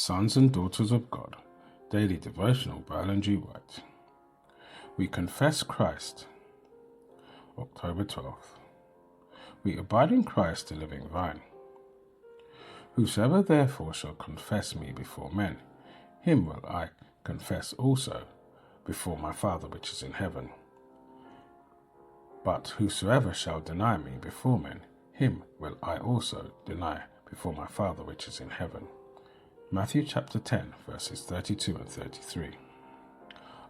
Sons and Daughters of God, Daily Devotional by Ellen G. White. We confess Christ. October 12th. We abide in Christ, the living vine. Whosoever therefore shall confess me before men, him will I confess also before my Father which is in heaven. But whosoever shall deny me before men, him will I also deny before my Father which is in heaven. Matthew chapter 10, verses 32 and 33.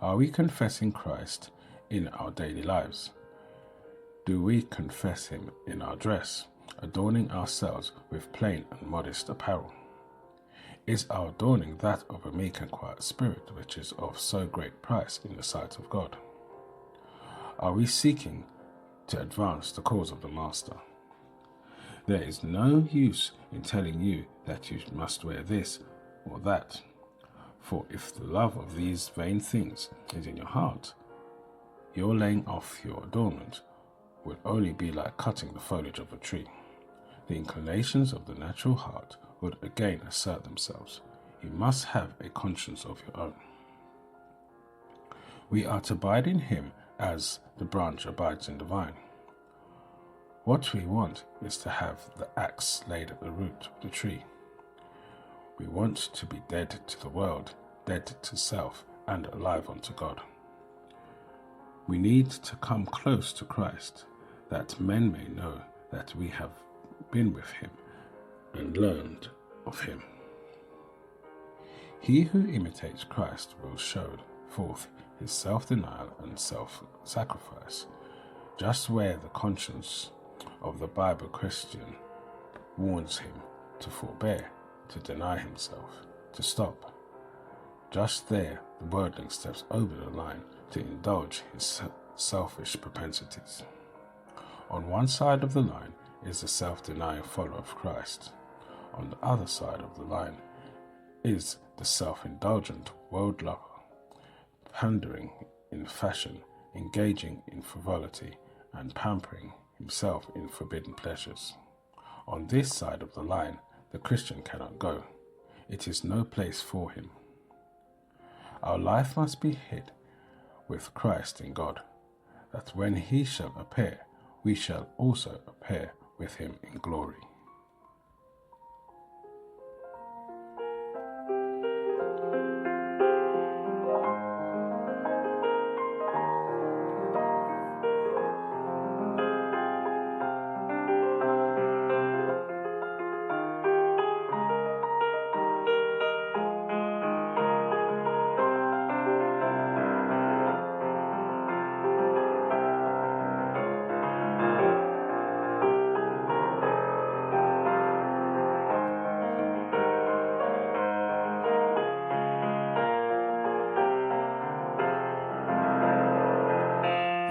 Are we confessing Christ in our daily lives? Do we confess him in our dress, adorning ourselves with plain and modest apparel? Is our adorning that of a meek and quiet spirit, which is of so great price in the sight of God? Are we seeking to advance the cause of the Master? There is no use in telling you that you must wear this or that, for if the love of these vain things is in your heart, your laying off your adornment would only be like cutting the foliage of a tree. The inclinations of the natural heart would again assert themselves. You must have a conscience of your own. We are to abide in him as the branch abides in the vine. What we want is to have the axe laid at the root of the tree. We want to be dead to the world, dead to self, and alive unto God. We need to come close to Christ, that men may know that we have been with him and learned of him. He who imitates Christ will show forth his self-denial and self-sacrifice, just where the conscience of the Bible Christian warns him to forbear, to deny himself, to stop. Just there, the worldling steps over the line to indulge his selfish propensities. On one side of the line is the self-denying follower of Christ. On the other side of the line is the self-indulgent world lover, pandering in fashion, engaging in frivolity, and pampering himself in forbidden pleasures. On this side of the line, the Christian cannot go. It is no place for him. Our life must be hid with Christ in God, that when he shall appear, we shall also appear with him in glory.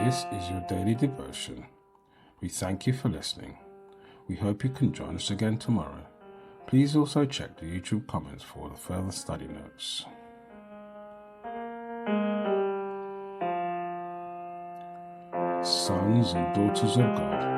This is your daily devotion. We thank you for listening. We hope you can join us again tomorrow. Please also check the YouTube comments for the further study notes. Sons and daughters of God,